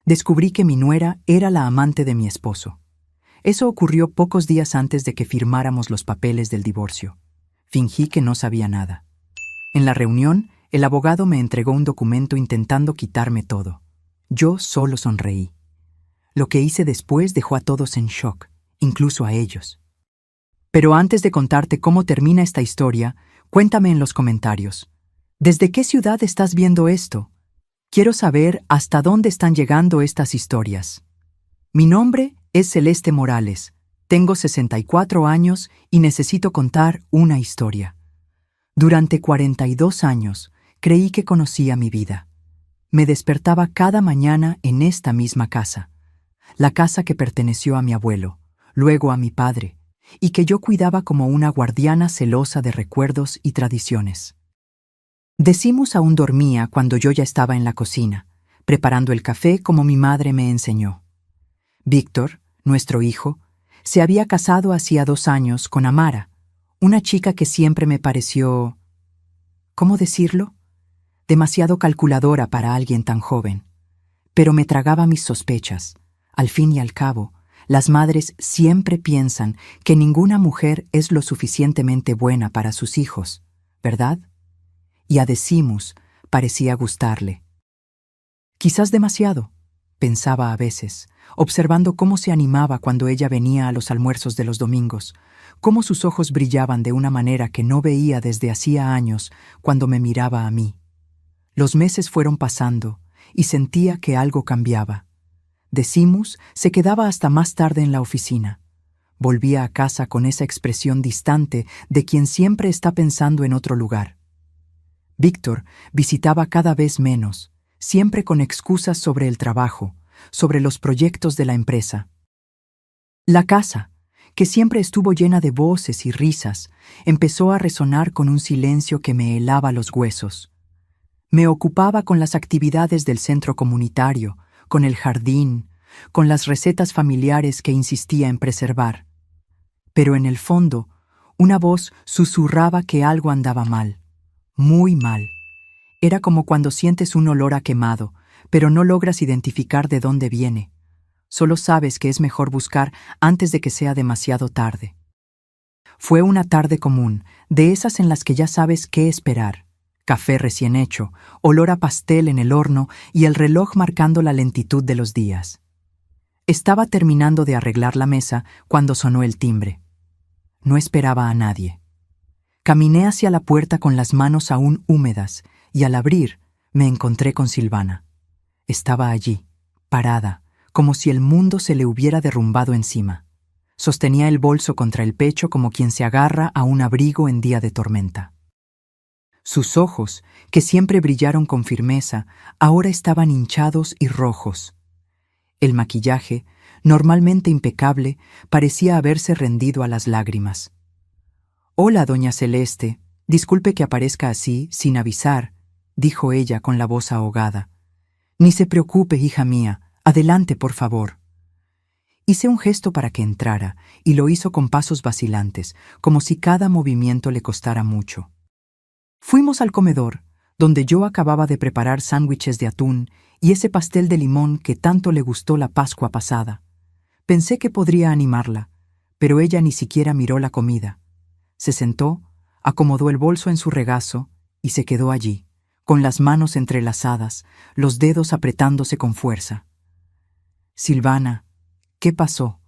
Descubrí que mi nuera era la amante de mi esposo. Eso ocurrió pocos días antes de que firmáramos los papeles del divorcio. Fingí que no sabía nada. En la reunión, el abogado me entregó un documento intentando quitarme todo. Yo solo sonreí. Lo que hice después dejó a todos en shock, incluso a ellos. Pero antes de contarte cómo termina esta historia, cuéntame en los comentarios. ¿Desde qué ciudad estás viendo esto? Quiero saber hasta dónde están llegando estas historias. Mi nombre es Celeste Morales. Tengo 64 años y necesito contar una historia. Durante 42 años, creí que conocía mi vida. Me despertaba cada mañana en esta misma casa. La casa que perteneció a mi abuelo, luego a mi padre, y que yo cuidaba como una guardiana celosa de recuerdos y tradiciones. Decimus aún dormía cuando yo ya estaba en la cocina, preparando el café como mi madre me enseñó. Víctor, nuestro hijo, se había casado hacía 2 años con Amara, una chica que siempre me pareció... ¿cómo decirlo? Demasiado calculadora para alguien tan joven. Pero me tragaba mis sospechas. Al fin y al cabo, las madres siempre piensan que ninguna mujer es lo suficientemente buena para sus hijos, ¿verdad? Y a Decimus parecía gustarle. Quizás demasiado, pensaba a veces, observando cómo se animaba cuando ella venía a los almuerzos de los domingos, cómo sus ojos brillaban de una manera que no veía desde hacía años cuando me miraba a mí. Los meses fueron pasando y sentía que algo cambiaba. Decimus se quedaba hasta más tarde en la oficina. Volvía a casa con esa expresión distante de quien siempre está pensando en otro lugar. Víctor visitaba cada vez menos, siempre con excusas sobre el trabajo, sobre los proyectos de la empresa. La casa, que siempre estuvo llena de voces y risas, empezó a resonar con un silencio que me helaba los huesos. Me ocupaba con las actividades del centro comunitario, con el jardín, con las recetas familiares que insistía en preservar. Pero en el fondo, una voz susurraba que algo andaba mal. Muy mal. Era como cuando sientes un olor a quemado, pero no logras identificar de dónde viene. Solo sabes que es mejor buscar antes de que sea demasiado tarde. Fue una tarde común, de esas en las que ya sabes qué esperar. Café recién hecho, olor a pastel en el horno y el reloj marcando la lentitud de los días. Estaba terminando de arreglar la mesa cuando sonó el timbre. No esperaba a nadie. Caminé hacia la puerta con las manos aún húmedas y al abrir me encontré con Silvana. Estaba allí, parada, como si el mundo se le hubiera derrumbado encima. Sostenía el bolso contra el pecho como quien se agarra a un abrigo en día de tormenta. Sus ojos, que siempre brillaron con firmeza, ahora estaban hinchados y rojos. El maquillaje, normalmente impecable, parecía haberse rendido a las lágrimas. «Hola, doña Celeste. Disculpe que aparezca así, sin avisar», dijo ella con la voz ahogada. «Ni se preocupe, hija mía. Adelante, por favor». Hice un gesto para que entrara, y lo hizo con pasos vacilantes, como si cada movimiento le costara mucho. Fuimos al comedor, donde yo acababa de preparar sándwiches de atún y ese pastel de limón que tanto le gustó la Pascua pasada. Pensé que podría animarla, pero ella ni siquiera miró la comida. Se sentó, acomodó el bolso en su regazo y se quedó allí, con las manos entrelazadas, los dedos apretándose con fuerza. «Silvana, ¿qué pasó?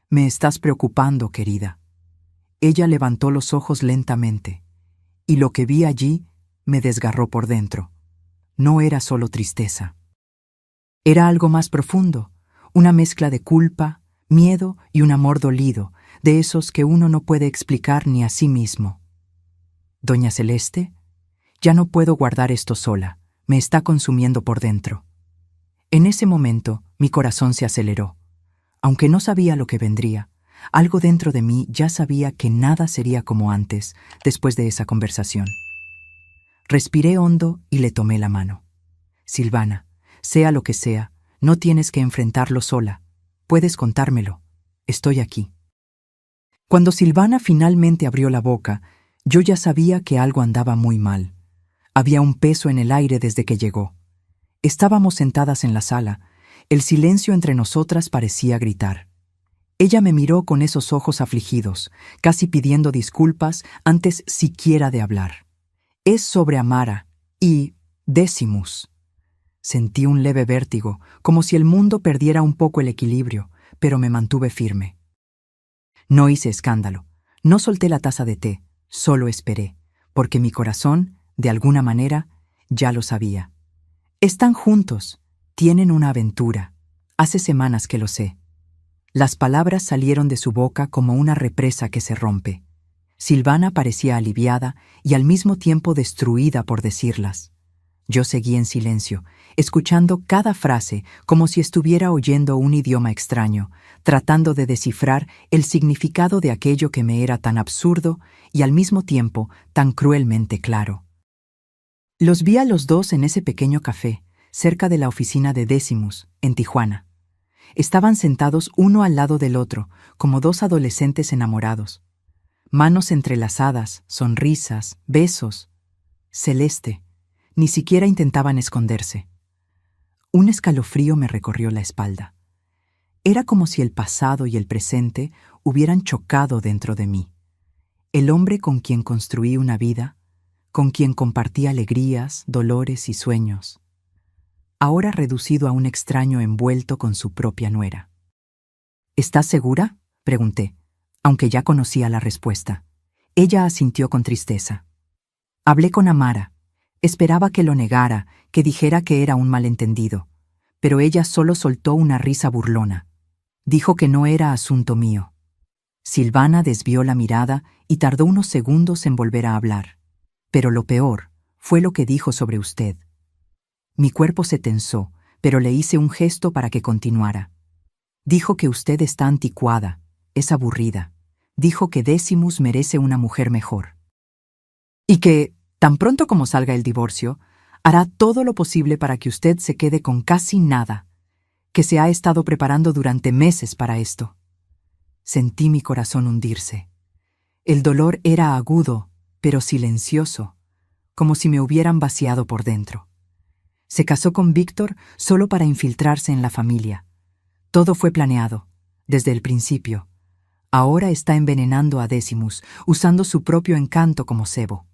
Me estás preocupando, querida». Ella levantó los ojos lentamente, y lo que vi allí me desgarró por dentro. No era solo tristeza. Era algo más profundo, una mezcla de culpa, miedo y un amor dolido, de esos que uno no puede explicar ni a sí mismo. «Doña Celeste, ya no puedo guardar esto sola, me está consumiendo por dentro». En ese momento, mi corazón se aceleró. Aunque no sabía lo que vendría, algo dentro de mí ya sabía que nada sería como antes, después de esa conversación. Respiré hondo y le tomé la mano. «Silvana, sea lo que sea, no tienes que enfrentarlo sola. Puedes contármelo. Estoy aquí». Cuando Silvana finalmente abrió la boca, yo ya sabía que algo andaba muy mal. Había un peso en el aire desde que llegó. Estábamos sentadas en la sala. El silencio entre nosotras parecía gritar. Ella me miró con esos ojos afligidos, casi pidiendo disculpas antes siquiera de hablar. Es sobre Amara y Decimus. Sentí un leve vértigo, como si el mundo perdiera un poco el equilibrio, pero me mantuve firme. No hice escándalo, no solté la taza de té, solo esperé, porque mi corazón, de alguna manera, ya lo sabía. Están juntos, tienen una aventura. Hace semanas que lo sé. Las palabras salieron de su boca como una represa que se rompe. Silvana parecía aliviada y al mismo tiempo destruida por decirlas. Yo seguí en silencio, escuchando cada frase como si estuviera oyendo un idioma extraño, tratando de descifrar el significado de aquello que me era tan absurdo y al mismo tiempo tan cruelmente claro. Los vi a los dos en ese pequeño café, cerca de la oficina de Decimus, en Tijuana. Estaban sentados uno al lado del otro, como dos adolescentes enamorados. Manos entrelazadas, sonrisas, besos. Celeste. Ni siquiera intentaban esconderse. Un escalofrío me recorrió la espalda. Era como si el pasado y el presente hubieran chocado dentro de mí. El hombre con quien construí una vida, con quien compartí alegrías, dolores y sueños, ahora reducido a un extraño envuelto con su propia nuera. ¿Estás segura?, pregunté, aunque ya conocía la respuesta. Ella asintió con tristeza. Hablé con Amara. Esperaba que lo negara, que dijera que era un malentendido, pero ella solo soltó una risa burlona. Dijo que no era asunto mío. Silvana desvió la mirada y tardó unos segundos en volver a hablar. Pero lo peor fue lo que dijo sobre usted. Mi cuerpo se tensó, pero le hice un gesto para que continuara. Dijo que usted está anticuada, es aburrida. Dijo que Decimus merece una mujer mejor. Y que, tan pronto como salga el divorcio, hará todo lo posible para que usted se quede con casi nada, que se ha estado preparando durante meses para esto. Sentí mi corazón hundirse. El dolor era agudo, pero silencioso, como si me hubieran vaciado por dentro. Se casó con Víctor solo para infiltrarse en la familia. Todo fue planeado, desde el principio. Ahora está envenenando a Decimus, usando su propio encanto como cebo.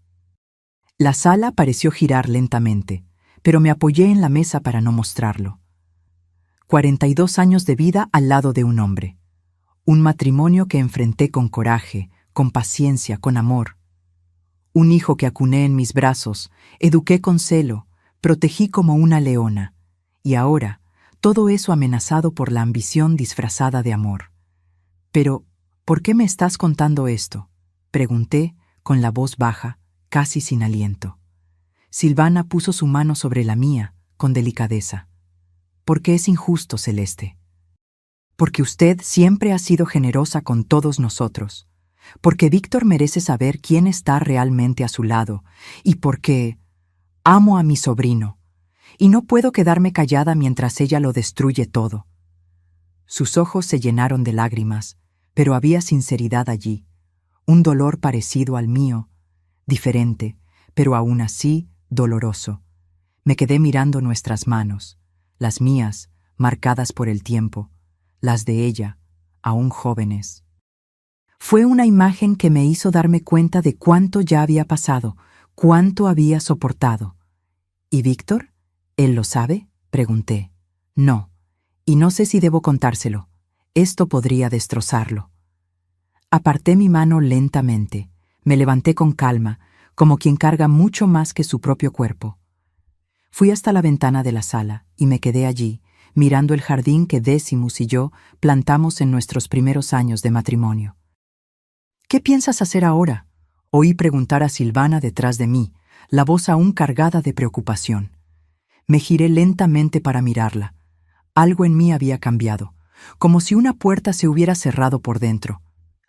La sala pareció girar lentamente, pero me apoyé en la mesa para no mostrarlo. 42 años de vida al lado de un hombre. Un matrimonio que enfrenté con coraje, con paciencia, con amor. Un hijo que acuné en mis brazos, eduqué con celo, protegí como una leona. Y ahora, todo eso amenazado por la ambición disfrazada de amor. Pero, ¿por qué me estás contando esto?, pregunté, con la voz baja, casi sin aliento. Silvana puso su mano sobre la mía, con delicadeza. Porque es injusto, Celeste. Porque usted siempre ha sido generosa con todos nosotros. Porque Víctor merece saber quién está realmente a su lado. Y porque amo a mi sobrino. Y no puedo quedarme callada mientras ella lo destruye todo. Sus ojos se llenaron de lágrimas, pero había sinceridad allí. Un dolor parecido al mío, diferente, pero aún así doloroso. Me quedé mirando nuestras manos, las mías, marcadas por el tiempo, las de ella, aún jóvenes. Fue una imagen que me hizo darme cuenta de cuánto ya había pasado, cuánto había soportado. ¿Y Víctor? ¿Él lo sabe?, pregunté. No, y no sé si debo contárselo. Esto podría destrozarlo. Aparté mi mano lentamente. Me levanté con calma, como quien carga mucho más que su propio cuerpo. Fui hasta la ventana de la sala y me quedé allí, mirando el jardín que Decimus y yo plantamos en nuestros primeros años de matrimonio. ¿Qué piensas hacer ahora?, oí preguntar a Silvana detrás de mí, la voz aún cargada de preocupación. Me giré lentamente para mirarla. Algo en mí había cambiado, como si una puerta se hubiera cerrado por dentro.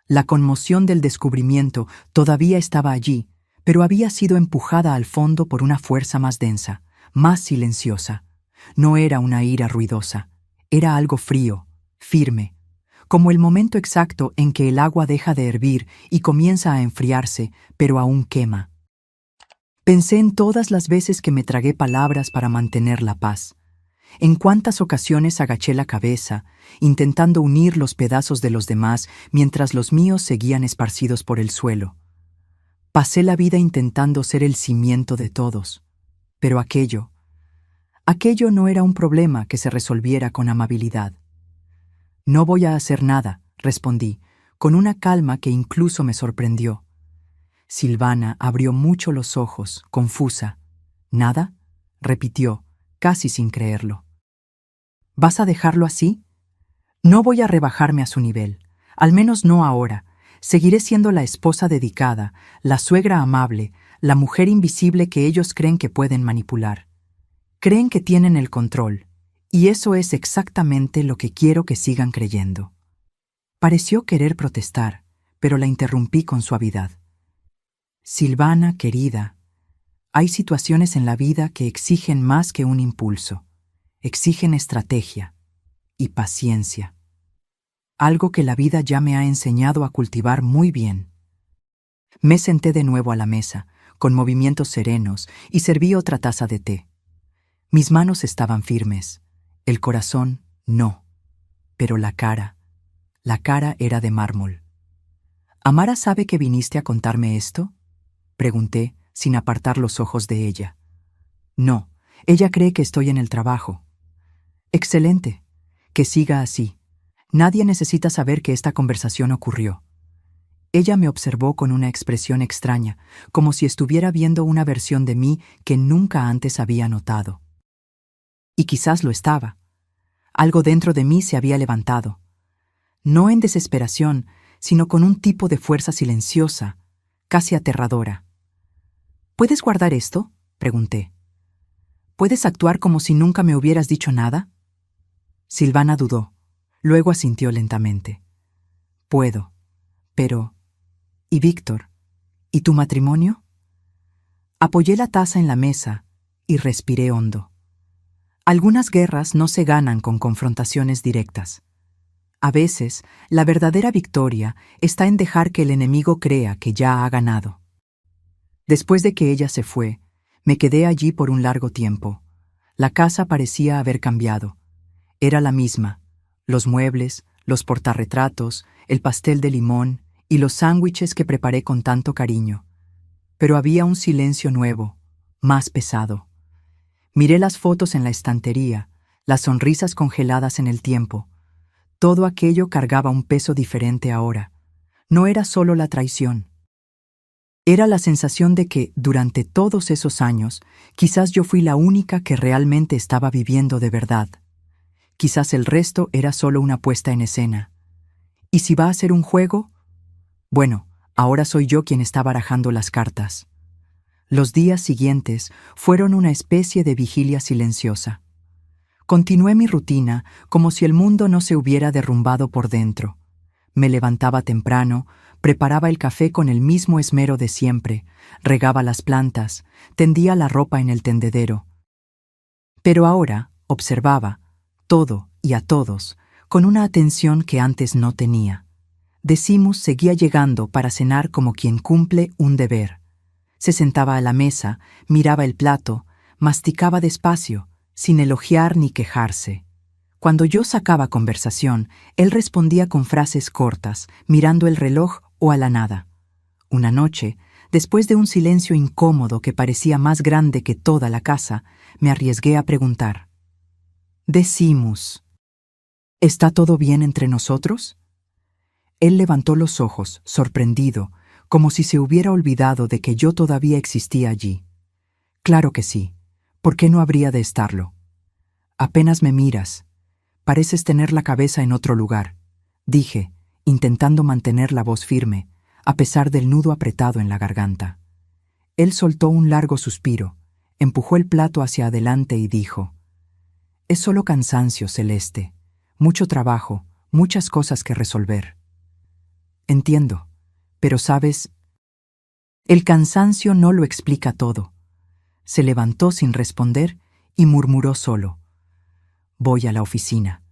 La conmoción del descubrimiento todavía estaba allí, pero había sido empujada al fondo por una fuerza más densa, más silenciosa. No era una ira ruidosa, era algo frío, firme, como el momento exacto en que el agua deja de hervir y comienza a enfriarse, pero aún quema. Pensé en todas las veces que me tragué palabras para mantener la paz. En cuántas ocasiones agaché la cabeza, intentando unir los pedazos de los demás mientras los míos seguían esparcidos por el suelo. Pasé la vida intentando ser el cimiento de todos, pero aquello no era un problema que se resolviera con amabilidad. No voy a hacer nada, respondí, con una calma que incluso me sorprendió. Silvana abrió mucho los ojos, confusa. ¿Nada?, repitió, casi sin creerlo. ¿Vas a dejarlo así? No voy a rebajarme a su nivel, al menos no ahora. Seguiré siendo la esposa dedicada, la suegra amable, la mujer invisible que ellos creen que pueden manipular. Creen que tienen el control, y eso es exactamente lo que quiero que sigan creyendo. Pareció querer protestar, pero la interrumpí con suavidad. Silvana, querida, hay situaciones en la vida que exigen más que un impulso. Exigen estrategia y paciencia. Algo que la vida ya me ha enseñado a cultivar muy bien. Me senté de nuevo a la mesa, con movimientos serenos, y serví otra taza de té. Mis manos estaban firmes, el corazón no, pero la cara era de mármol. ¿Amara sabe que viniste a contarme esto?, pregunté, sin apartar los ojos de ella. No, ella cree que estoy en el trabajo. Excelente, que siga así. Nadie necesita saber que esta conversación ocurrió. Ella me observó con una expresión extraña, como si estuviera viendo una versión de mí que nunca antes había notado. Y quizás lo estaba. Algo dentro de mí se había levantado. No en desesperación, sino con un tipo de fuerza silenciosa, casi aterradora. ¿Puedes guardar esto?, pregunté. ¿Puedes actuar como si nunca me hubieras dicho nada? Silvana dudó, luego asintió lentamente. Puedo, pero... ¿Y Víctor? ¿Y tu matrimonio? Apoyé la taza en la mesa y respiré hondo. Algunas guerras no se ganan con confrontaciones directas. A veces, la verdadera victoria está en dejar que el enemigo crea que ya ha ganado. Después de que ella se fue, me quedé allí por un largo tiempo. La casa parecía haber cambiado. Era la misma: los muebles, los portarretratos, el pastel de limón y los sándwiches que preparé con tanto cariño. Pero había un silencio nuevo, más pesado. Miré las fotos en la estantería, las sonrisas congeladas en el tiempo. Todo aquello cargaba un peso diferente ahora. No era solo la traición. Era la sensación de que, durante todos esos años, quizás yo fui la única que realmente estaba viviendo de verdad. Quizás el resto era solo una puesta en escena. ¿Y si va a ser un juego? Bueno, ahora soy yo quien está barajando las cartas. Los días siguientes fueron una especie de vigilia silenciosa. Continué mi rutina como si el mundo no se hubiera derrumbado por dentro. Me levantaba temprano, preparaba el café con el mismo esmero de siempre, regaba las plantas, tendía la ropa en el tendedero. Pero ahora observaba todo y a todos con una atención que antes no tenía. Decimus seguía llegando para cenar como quien cumple un deber. Se sentaba a la mesa, miraba el plato, masticaba despacio, sin elogiar ni quejarse. Cuando yo sacaba conversación, él respondía con frases cortas, mirando el reloj o a la nada. Una noche, después de un silencio incómodo que parecía más grande que toda la casa, me arriesgué a preguntar: «Decimus, ¿está todo bien entre nosotros?». Él levantó los ojos, sorprendido, como si se hubiera olvidado de que yo todavía existía allí. «Claro que sí. ¿Por qué no habría de estarlo? Apenas me miras. Pareces tener la cabeza en otro lugar», dije, intentando mantener la voz firme, a pesar del nudo apretado en la garganta. Él soltó un largo suspiro, empujó el plato hacia adelante y dijo: «Es solo cansancio, Celeste. Mucho trabajo, muchas cosas que resolver». «Entiendo, pero sabes, el cansancio no lo explica todo». Se levantó sin responder y murmuró solo: «Voy a la oficina.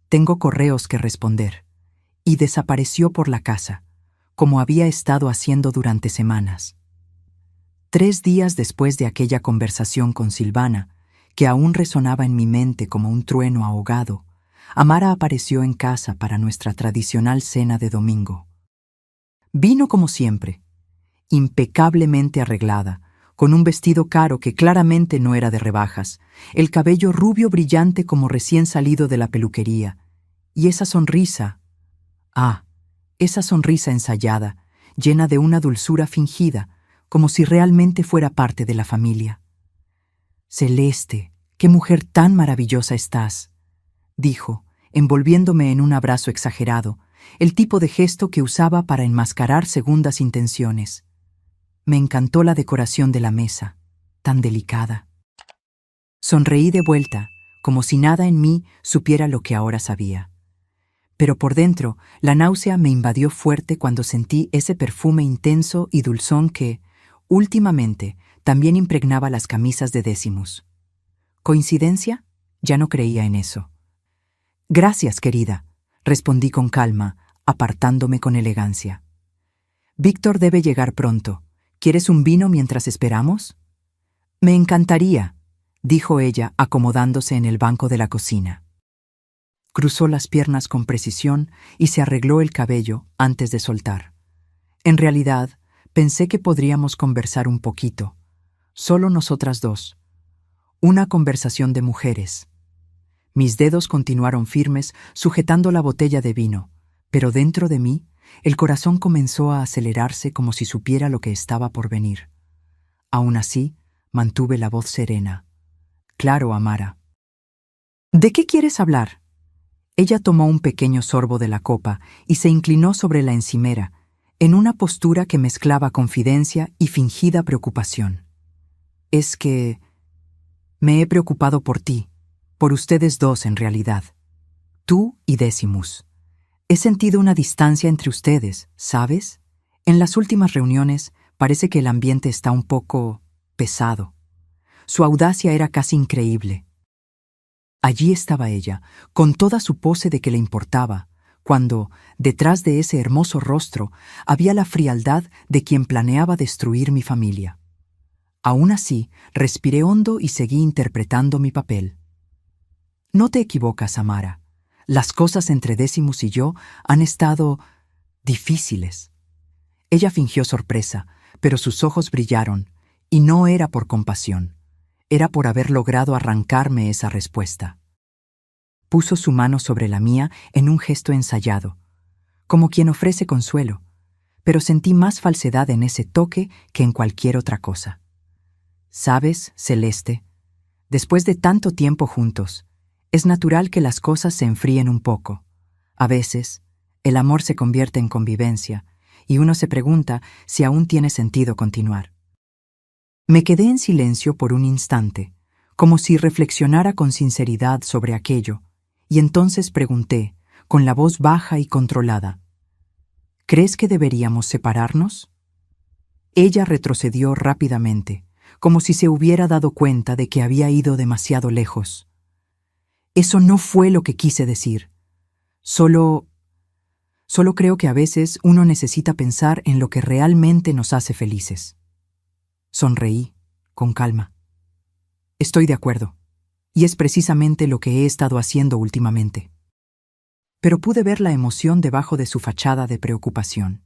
Tengo correos que responder». Y desapareció por la casa, como había estado haciendo durante semanas. 3 días después de aquella conversación con Silvana, que aún resonaba en mi mente como un trueno ahogado, Amara apareció en casa para nuestra tradicional cena de domingo. Vino como siempre, impecablemente arreglada, con un vestido caro que claramente no era de rebajas, el cabello rubio brillante como recién salido de la peluquería, y esa sonrisa, esa sonrisa ensayada, llena de una dulzura fingida, como si realmente fuera parte de la familia. «Celeste, qué mujer tan maravillosa estás», dijo, envolviéndome en un abrazo exagerado, el tipo de gesto que usaba para enmascarar segundas intenciones. Me encantó la decoración de la mesa, tan delicada. Sonreí de vuelta, como si nada en mí supiera lo que ahora sabía. Pero por dentro, la náusea me invadió fuerte cuando sentí ese perfume intenso y dulzón que, últimamente, también impregnaba las camisas de Decimus. ¿Coincidencia? Ya no creía en eso. «Gracias, querida», respondí con calma, apartándome con elegancia. «Víctor debe llegar pronto. ¿Quieres un vino mientras esperamos?» «Me encantaría», dijo ella, acomodándose en el banco de la cocina. Cruzó las piernas con precisión y se arregló el cabello antes de soltar. En realidad, pensé que podríamos conversar un poquito, solo nosotras dos. Una conversación de mujeres. Mis dedos continuaron firmes, sujetando la botella de vino, pero dentro de mí, el corazón comenzó a acelerarse como si supiera lo que estaba por venir. Aún así, mantuve la voz serena. «Claro, Amara». «¿De qué quieres hablar?» Ella tomó un pequeño sorbo de la copa y se inclinó sobre la encimera, en una postura que mezclaba confidencia y fingida preocupación. «Es que me he preocupado por ti, por ustedes dos en realidad, tú y Decimus. He sentido una distancia entre ustedes, ¿sabes? En las últimas reuniones parece que el ambiente está un poco pesado. Su audacia era casi increíble. Allí estaba ella, con toda su pose de que le importaba, cuando, detrás de ese hermoso rostro, había la frialdad de quien planeaba destruir mi familia. Aún así, respiré hondo y seguí interpretando mi papel. «No te equivocas, Amara. Las cosas entre Decimus y yo han estado difíciles». Ella fingió sorpresa, pero sus ojos brillaron, y no era por compasión. Era por haber logrado arrancarme esa respuesta. Puso su mano sobre la mía en un gesto ensayado, como quien ofrece consuelo, pero sentí más falsedad en ese toque que en cualquier otra cosa. «Sabes, Celeste, después de tanto tiempo juntos, es natural que las cosas se enfríen un poco. A veces, el amor se convierte en convivencia, y uno se pregunta si aún tiene sentido continuar». Me quedé en silencio por un instante, como si reflexionara con sinceridad sobre aquello, y entonces pregunté, con la voz baja y controlada: «¿Crees que deberíamos separarnos?» Ella retrocedió rápidamente, como si se hubiera dado cuenta de que había ido demasiado lejos. «Eso no fue lo que quise decir. Solo creo que a veces uno necesita pensar en lo que realmente nos hace felices». Sonreí, con calma. «Estoy de acuerdo, y es precisamente lo que he estado haciendo últimamente». Pero pude ver la emoción debajo de su fachada de preocupación.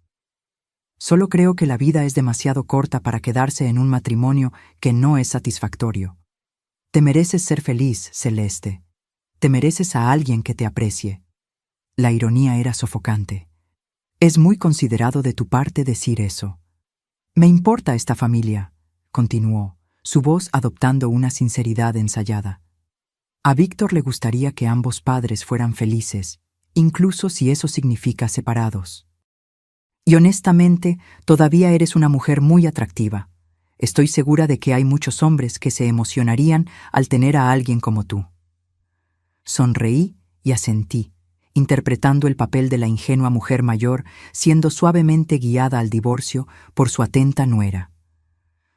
«Solo creo que la vida es demasiado corta para quedarse en un matrimonio que no es satisfactorio. Te mereces ser feliz, Celeste. Te mereces a alguien que te aprecie». La ironía era sofocante. «Es muy considerado de tu parte decir eso. Me importa esta familia», continuó, su voz adoptando una sinceridad ensayada. «A Víctor le gustaría que ambos padres fueran felices, incluso si eso significa separados. Y honestamente, todavía eres una mujer muy atractiva. Estoy segura de que hay muchos hombres que se emocionarían al tener a alguien como tú». Sonreí y asentí, interpretando el papel de la ingenua mujer mayor, siendo suavemente guiada al divorcio por su atenta nuera.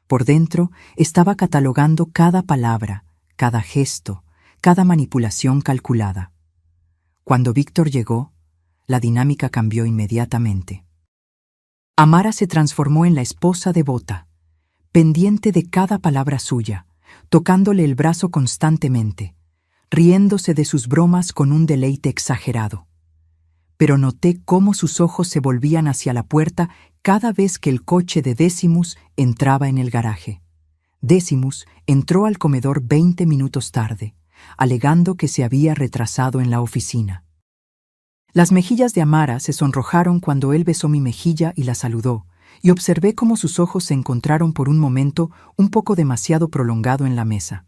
Por dentro estaba catalogando cada palabra, cada gesto, cada manipulación calculada. Cuando Víctor llegó, la dinámica cambió inmediatamente. Amara se transformó en la esposa devota, pendiente de cada palabra suya, tocándole el brazo constantemente, riéndose de sus bromas con un deleite exagerado. Pero noté cómo sus ojos se volvían hacia la puerta cada vez que el coche de Decimus entraba en el garaje. Decimus entró al comedor 20 minutos tarde, alegando que se había retrasado en la oficina. Las mejillas de Amara se sonrojaron cuando él besó mi mejilla y la saludó, y observé cómo sus ojos se encontraron por un momento un poco demasiado prolongado en la mesa.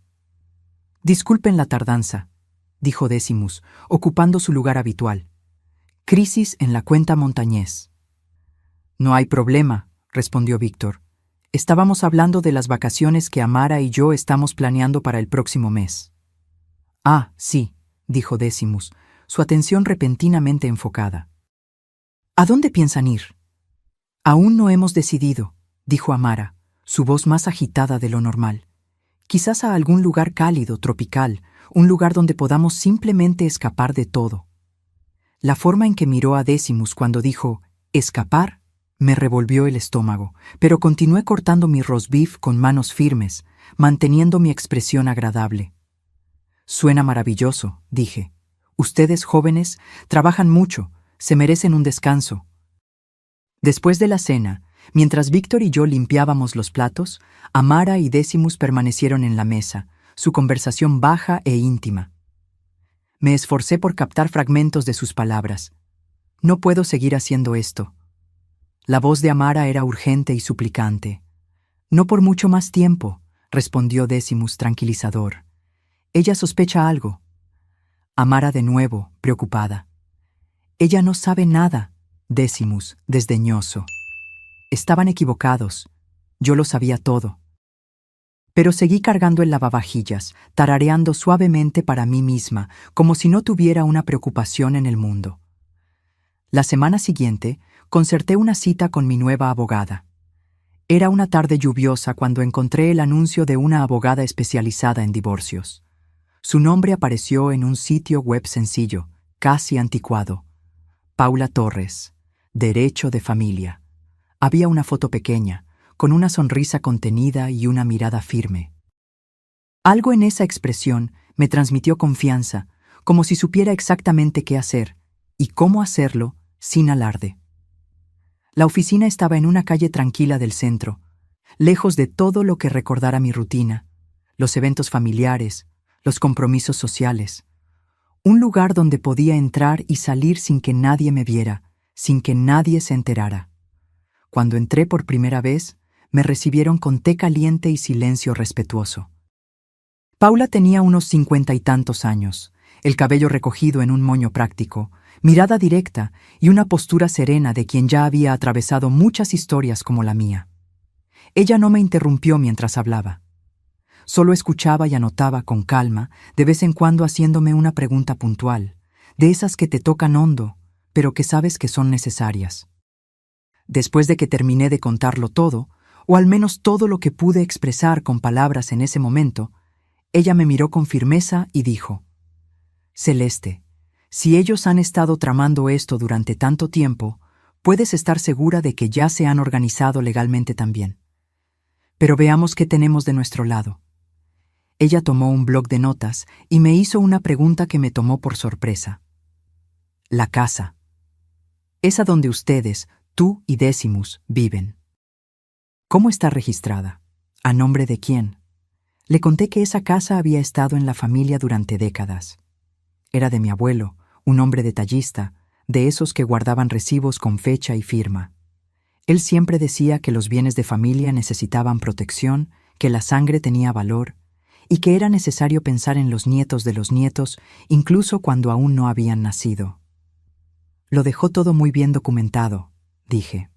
«Disculpen la tardanza», dijo Decimus, ocupando su lugar habitual. «Crisis en la cuenta Montañés». «No hay problema», respondió Víctor. «Estábamos hablando de las vacaciones que Amara y yo estamos planeando para el próximo mes». «Ah, sí», dijo Decimus, su atención repentinamente enfocada. «¿A dónde piensan ir?» «Aún no hemos decidido», dijo Amara, su voz más agitada de lo normal. «Quizás a algún lugar cálido, tropical, un lugar donde podamos simplemente escapar de todo». La forma en que miró a Decimus cuando dijo «escapar» me revolvió el estómago, pero continué cortando mi roast beef con manos firmes, manteniendo mi expresión agradable. «Suena maravilloso», dije. «Ustedes, jóvenes, trabajan mucho, se merecen un descanso». Después de la cena, mientras Víctor y yo limpiábamos los platos, Amara y Decimus permanecieron en la mesa, su conversación baja e íntima. Me esforcé por captar fragmentos de sus palabras. «No puedo seguir haciendo esto». La voz de Amara era urgente y suplicante. «No por mucho más tiempo», respondió Decimus tranquilizador. «Ella sospecha algo». Amara de nuevo, preocupada. «Ella no sabe nada», Decimus, desdeñoso. Estaban equivocados. Yo lo sabía todo. Pero seguí cargando el lavavajillas, tarareando suavemente para mí misma, como si no tuviera una preocupación en el mundo. La semana siguiente, concerté una cita con mi nueva abogada. Era una tarde lluviosa cuando encontré el anuncio de una abogada especializada en divorcios. Su nombre apareció en un sitio web sencillo, casi anticuado. Paula Torres, Derecho de Familia. Había una foto pequeña, con una sonrisa contenida y una mirada firme. Algo en esa expresión me transmitió confianza, como si supiera exactamente qué hacer y cómo hacerlo sin alarde. La oficina estaba en una calle tranquila del centro, lejos de todo lo que recordara mi rutina, los eventos familiares, los compromisos sociales. Un lugar donde podía entrar y salir sin que nadie me viera, sin que nadie se enterara. Cuando entré por primera vez, me recibieron con té caliente y silencio respetuoso. Paula tenía unos 50 y tantos años, el cabello recogido en un moño práctico, mirada directa y una postura serena de quien ya había atravesado muchas historias como la mía. Ella no me interrumpió mientras hablaba. Solo escuchaba y anotaba con calma, de vez en cuando haciéndome una pregunta puntual, de esas que te tocan hondo, pero que sabes que son necesarias. Después de que terminé de contarlo todo, o al menos todo lo que pude expresar con palabras en ese momento, ella me miró con firmeza y dijo: «Celeste, si ellos han estado tramando esto durante tanto tiempo, puedes estar segura de que ya se han organizado legalmente también. Pero veamos qué tenemos de nuestro lado». Ella tomó un bloc de notas y me hizo una pregunta que me tomó por sorpresa. «La casa. Esa donde ustedes, tú y Decimus, viven. ¿Cómo está registrada? ¿A nombre de quién?» Le conté que esa casa había estado en la familia durante décadas. Era de mi abuelo, un hombre detallista, de esos que guardaban recibos con fecha y firma. Él siempre decía que los bienes de familia necesitaban protección, que la sangre tenía valor, y que era necesario pensar en los nietos de los nietos, incluso cuando aún no habían nacido. «Lo dejó todo muy bien documentado», dije.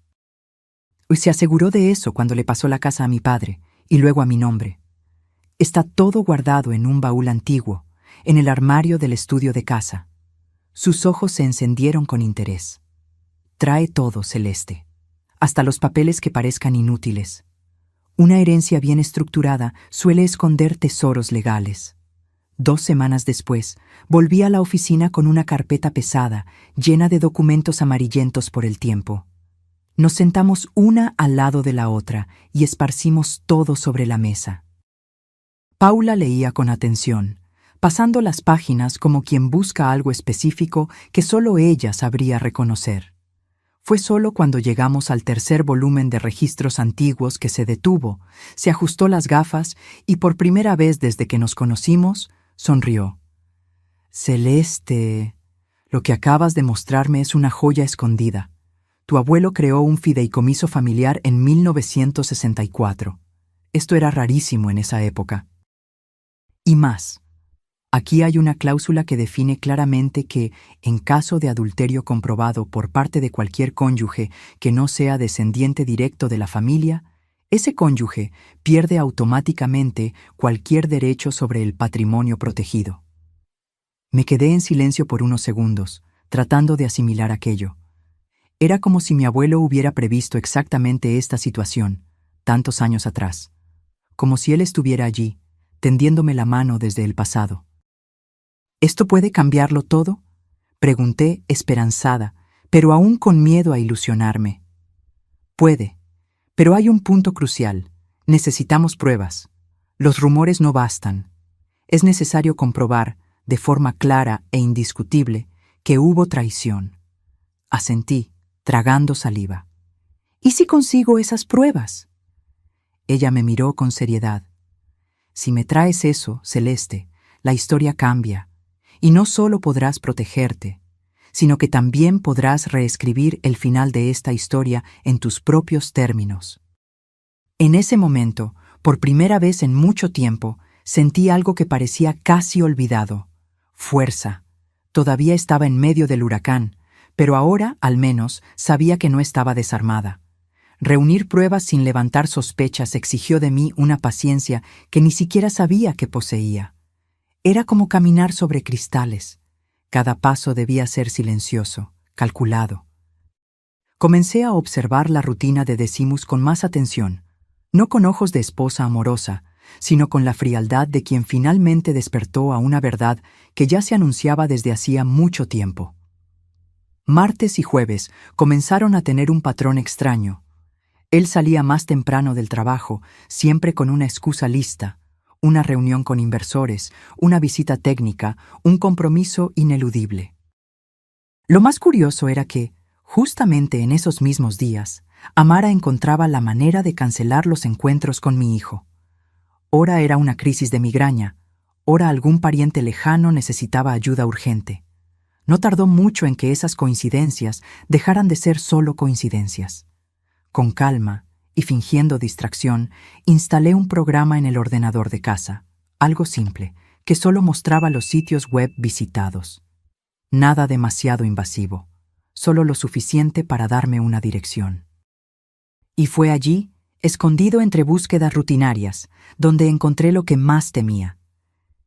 «Y se aseguró de eso cuando le pasó la casa a mi padre, y luego a mi nombre. Está todo guardado en un baúl antiguo, en el armario del estudio de casa». Sus ojos se encendieron con interés. «Trae todo, Celeste, hasta los papeles que parezcan inútiles. Una herencia bien estructurada suele esconder tesoros legales». 2 semanas después, volví a la oficina con una carpeta pesada, llena de documentos amarillentos por el tiempo. Nos sentamos una al lado de la otra y esparcimos todo sobre la mesa. Paula leía con atención, pasando las páginas como quien busca algo específico que solo ella sabría reconocer. Fue solo cuando llegamos al tercer volumen de registros antiguos que se detuvo, se ajustó las gafas y por primera vez desde que nos conocimos, sonrió. Celeste, lo que acabas de mostrarme es una joya escondida. Tu abuelo creó un fideicomiso familiar en 1964. Esto era rarísimo en esa época. Y más. Aquí hay una cláusula que define claramente que, en caso de adulterio comprobado por parte de cualquier cónyuge que no sea descendiente directo de la familia, ese cónyuge pierde automáticamente cualquier derecho sobre el patrimonio protegido. Me quedé en silencio por unos segundos, tratando de asimilar aquello. Era como si mi abuelo hubiera previsto exactamente esta situación, tantos años atrás, como si él estuviera allí, tendiéndome la mano desde el pasado. ¿Esto puede cambiarlo todo? Pregunté, esperanzada, pero aún con miedo a ilusionarme. Puede, pero hay un punto crucial. Necesitamos pruebas. Los rumores no bastan. Es necesario comprobar, de forma clara e indiscutible, que hubo traición. Asentí, tragando saliva. ¿Y si consigo esas pruebas? Ella me miró con seriedad. Si me traes eso, Celeste, la historia cambia. Y no solo podrás protegerte, sino que también podrás reescribir el final de esta historia en tus propios términos. En ese momento, por primera vez en mucho tiempo, sentí algo que parecía casi olvidado. Fuerza. Todavía estaba en medio del huracán, pero ahora, al menos, sabía que no estaba desarmada. Reunir pruebas sin levantar sospechas exigió de mí una paciencia que ni siquiera sabía que poseía. Era como caminar sobre cristales. Cada paso debía ser silencioso, calculado. Comencé a observar la rutina de Decimus con más atención, no con ojos de esposa amorosa, sino con la frialdad de quien finalmente despertó a una verdad que ya se anunciaba desde hacía mucho tiempo. Martes y jueves comenzaron a tener un patrón extraño. Él salía más temprano del trabajo, siempre con una excusa lista. Una reunión con inversores, una visita técnica, un compromiso ineludible. Lo más curioso era que, justamente en esos mismos días, Amara encontraba la manera de cancelar los encuentros con mi hijo. Ora era una crisis de migraña, ora algún pariente lejano necesitaba ayuda urgente. No tardó mucho en que esas coincidencias dejaran de ser solo coincidencias. Con calma, y fingiendo distracción, instalé un programa en el ordenador de casa, algo simple, que solo mostraba los sitios web visitados. Nada demasiado invasivo, solo lo suficiente para darme una dirección. Y fue allí, escondido entre búsquedas rutinarias, donde encontré lo que más temía.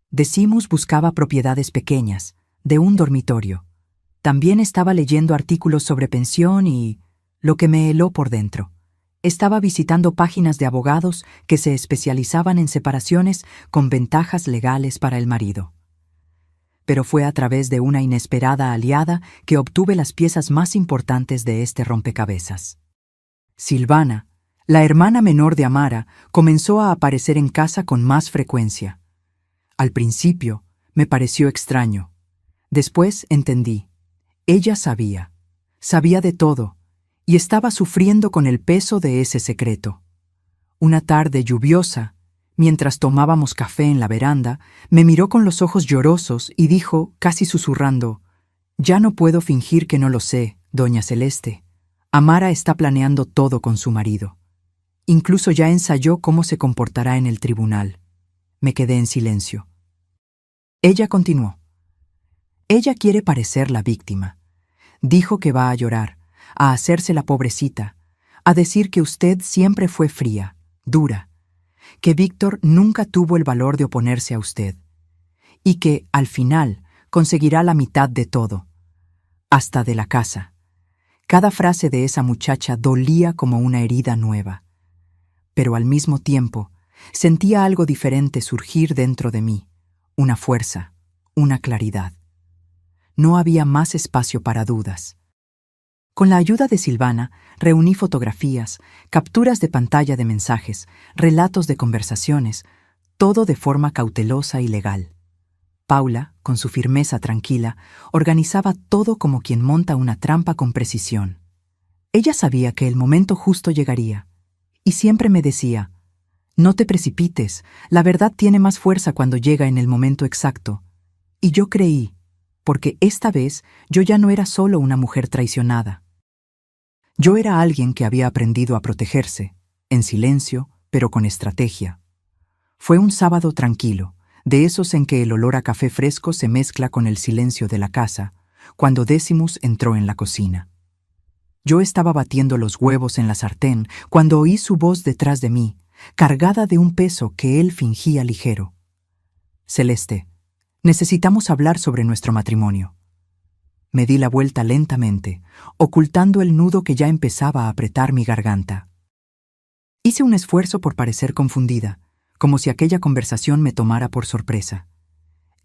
Decimus buscaba propiedades pequeñas, de un dormitorio. También estaba leyendo artículos sobre pensión y lo que me heló por dentro. Estaba visitando páginas de abogados que se especializaban en separaciones con ventajas legales para el marido. Pero fue a través de una inesperada aliada que obtuve las piezas más importantes de este rompecabezas. Silvana, la hermana menor de Amara, comenzó a aparecer en casa con más frecuencia. Al principio, me pareció extraño. Después entendí. Ella sabía de todo, y estaba sufriendo con el peso de ese secreto. Una tarde lluviosa, mientras tomábamos café en la veranda, me miró con los ojos llorosos y dijo, casi susurrando, «Ya no puedo fingir que no lo sé, doña Celeste. Amara está planeando todo con su marido. Incluso ya ensayó cómo se comportará en el tribunal». Me quedé en silencio. Ella continuó. Ella quiere parecer la víctima. Dijo que va a llorar, a hacerse la pobrecita, a decir que usted siempre fue fría, dura, que Víctor nunca tuvo el valor de oponerse a usted, y que, al final, conseguirá la mitad de todo, hasta de la casa. Cada frase de esa muchacha dolía como una herida nueva. Pero al mismo tiempo, sentía algo diferente surgir dentro de mí, una fuerza, una claridad. No había más espacio para dudas. Con la ayuda de Silvana, reuní fotografías, capturas de pantalla de mensajes, relatos de conversaciones, todo de forma cautelosa y legal. Paula, con su firmeza tranquila, organizaba todo como quien monta una trampa con precisión. Ella sabía que el momento justo llegaría, y siempre me decía: «No te precipites, la verdad tiene más fuerza cuando llega en el momento exacto». Y yo creí, porque esta vez yo ya no era solo una mujer traicionada. Yo era alguien que había aprendido a protegerse, en silencio, pero con estrategia. Fue un sábado tranquilo, de esos en que el olor a café fresco se mezcla con el silencio de la casa, cuando Decimus entró en la cocina. Yo estaba batiendo los huevos en la sartén cuando oí su voz detrás de mí, cargada de un peso que él fingía ligero. «Celeste, necesitamos hablar sobre nuestro matrimonio». Me di la vuelta lentamente, ocultando el nudo que ya empezaba a apretar mi garganta. Hice un esfuerzo por parecer confundida, como si aquella conversación me tomara por sorpresa.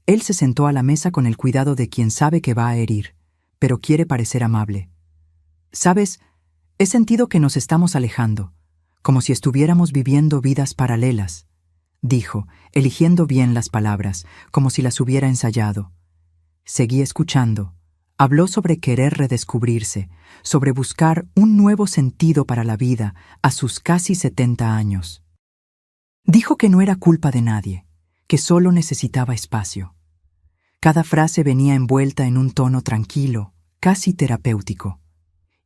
Él se sentó a la mesa con el cuidado de quien sabe que va a herir, pero quiere parecer amable. «Sabes, he sentido que nos estamos alejando, como si estuviéramos viviendo vidas paralelas», dijo, eligiendo bien las palabras, como si las hubiera ensayado. Seguí escuchando. Habló sobre querer redescubrirse, sobre buscar un nuevo sentido para la vida a sus casi 70 años. Dijo que no era culpa de nadie, que solo necesitaba espacio. Cada frase venía envuelta en un tono tranquilo, casi terapéutico.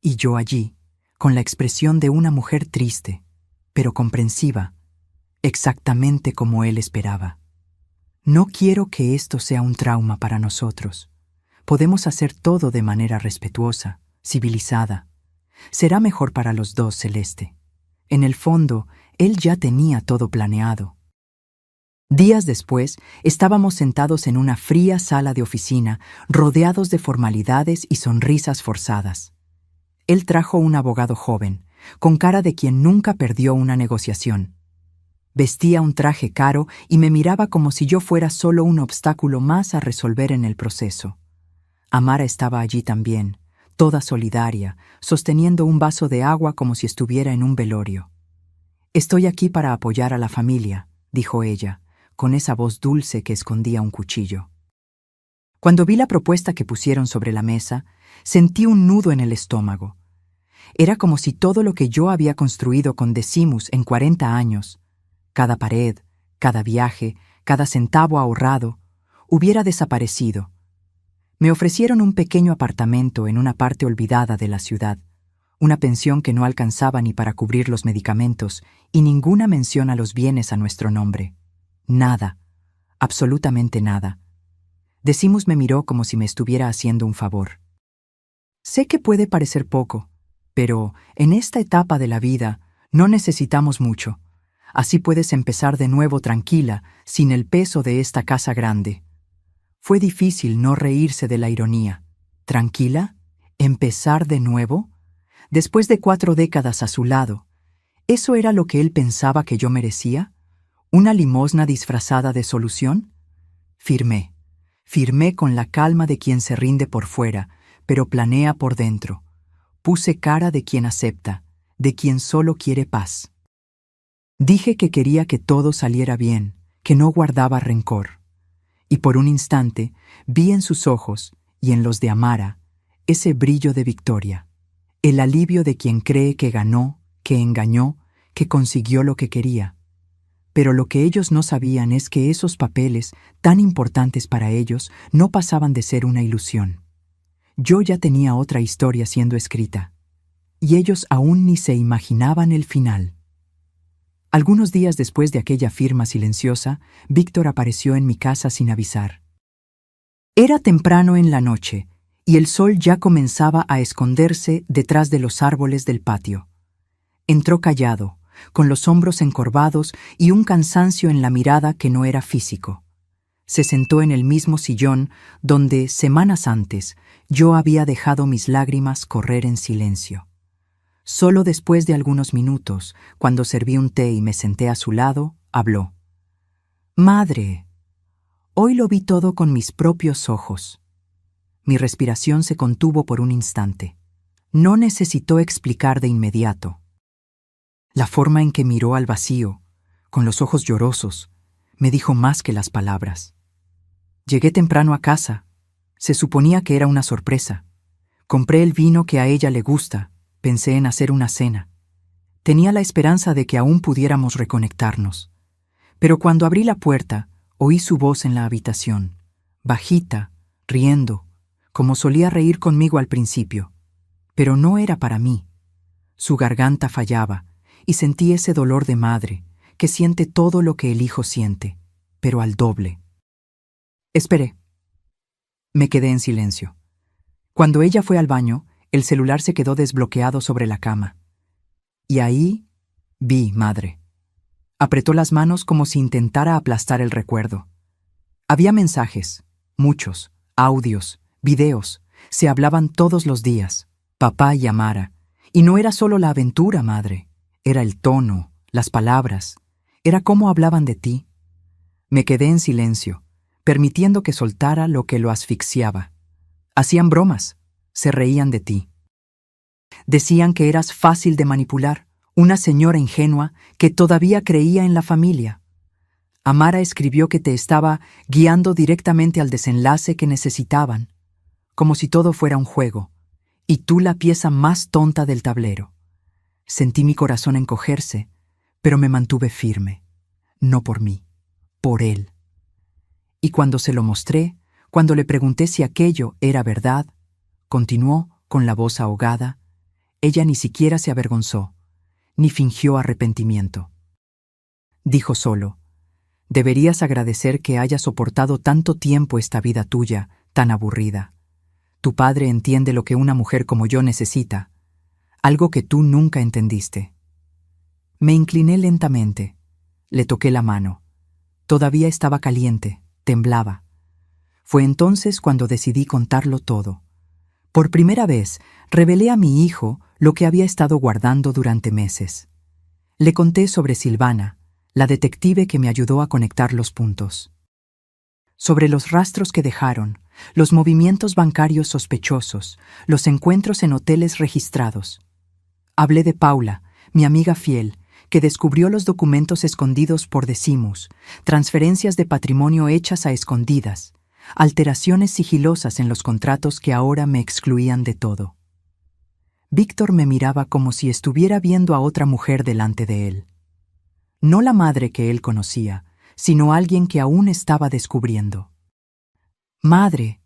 Y yo allí, con la expresión de una mujer triste, pero comprensiva, exactamente como él esperaba. «No quiero que esto sea un trauma para nosotros. Podemos hacer todo de manera respetuosa, civilizada. Será mejor para los dos, Celeste». En el fondo, él ya tenía todo planeado. Días después, estábamos sentados en una fría sala de oficina, rodeados de formalidades y sonrisas forzadas. Él trajo un abogado joven, con cara de quien nunca perdió una negociación. Vestía un traje caro y me miraba como si yo fuera solo un obstáculo más a resolver en el proceso. Amara estaba allí también, toda solidaria, sosteniendo un vaso de agua como si estuviera en un velorio. «Estoy aquí para apoyar a la familia», dijo ella, con esa voz dulce que escondía un cuchillo. Cuando vi la propuesta que pusieron sobre la mesa, sentí un nudo en el estómago. Era como si todo lo que yo había construido con Decimus en 40 años, cada pared, cada viaje, cada centavo ahorrado, hubiera desaparecido. Me ofrecieron un pequeño apartamento en una parte olvidada de la ciudad, una pensión que no alcanzaba ni para cubrir los medicamentos y ninguna mención a los bienes a nuestro nombre. Nada, absolutamente nada. Decimus me miró como si me estuviera haciendo un favor. «Sé que puede parecer poco, pero en esta etapa de la vida no necesitamos mucho. Así puedes empezar de nuevo tranquila, sin el peso de esta casa grande». Fue difícil no reírse de la ironía. ¿Tranquila? ¿Empezar de nuevo? Después de 4 décadas a su lado, ¿eso era lo que él pensaba que yo merecía? ¿Una limosna disfrazada de solución? Firmé con la calma de quien se rinde por fuera, pero planea por dentro. Puse cara de quien acepta, de quien solo quiere paz. Dije que quería que todo saliera bien, que no guardaba rencor. Y por un instante vi en sus ojos y en los de Amara ese brillo de victoria, el alivio de quien cree que ganó, que engañó, que consiguió lo que quería. Pero lo que ellos no sabían es que esos papeles, tan importantes para ellos, no pasaban de ser una ilusión. Yo ya tenía otra historia siendo escrita, y ellos aún ni se imaginaban el final. Algunos días después de aquella firma silenciosa, Víctor apareció en mi casa sin avisar. Era temprano en la noche, y el sol ya comenzaba a esconderse detrás de los árboles del patio. Entró callado, con los hombros encorvados y un cansancio en la mirada que no era físico. Se sentó en el mismo sillón donde, semanas antes, yo había dejado mis lágrimas correr en silencio. Solo después de algunos minutos, cuando serví un té y me senté a su lado, habló. «Madre, hoy lo vi todo con mis propios ojos». Mi respiración se contuvo por un instante. No necesitó explicar de inmediato. La forma en que miró al vacío, con los ojos llorosos, Me dijo más que las palabras. Llegué temprano a casa. Se suponía que era una sorpresa. Compré el vino que a ella le gusta. Pensé en hacer una cena. Tenía la esperanza de que aún pudiéramos reconectarnos. Pero cuando abrí la puerta, oí su voz en la habitación, bajita, riendo, como solía reír conmigo al principio. Pero no era para mí. Su garganta fallaba, y sentí ese dolor de madre, que siente todo lo que el hijo siente, pero al doble. Esperé. Me quedé en silencio. Cuando ella fue al baño, el celular se quedó desbloqueado sobre la cama. Y ahí vi, madre. Apretó las manos como si intentara aplastar el recuerdo. Había mensajes, muchos, audios, videos, se hablaban todos los días, papá y Amara. Y no era solo la aventura, madre, era el tono, las palabras, era cómo hablaban de ti. Me quedé en silencio, permitiendo que soltara lo que lo asfixiaba. Hacían bromas, se reían de ti. Decían que eras fácil de manipular, una señora ingenua que todavía creía en la familia. Amara escribió que te estaba guiando directamente al desenlace que necesitaban, como si todo fuera un juego, y tú la pieza más tonta del tablero. Sentí mi corazón encogerse, pero me mantuve firme. No por mí, por él. Y cuando se lo mostré, cuando le pregunté si aquello era verdad, continuó con la voz ahogada, ella ni siquiera se avergonzó, ni fingió arrepentimiento. Dijo solo, deberías agradecer que hayas soportado tanto tiempo esta vida tuya, tan aburrida. Tu padre entiende lo que una mujer como yo necesita, algo que tú nunca entendiste. Me incliné lentamente, le toqué la mano. Todavía estaba caliente, temblaba. Fue entonces cuando decidí contarlo todo. Por primera vez, revelé a mi hijo lo que había estado guardando durante meses. Le conté sobre Silvana, la detective que me ayudó a conectar los puntos. Sobre los rastros que dejaron, los movimientos bancarios sospechosos, los encuentros en hoteles registrados. Hablé de Paula, mi amiga fiel, que descubrió los documentos escondidos por Decimus, transferencias de patrimonio hechas a escondidas, alteraciones sigilosas en los contratos que ahora me excluían de todo. Víctor me miraba como si estuviera viendo a otra mujer delante de él. No la madre que él conocía, sino alguien que aún estaba descubriendo. «Madre»,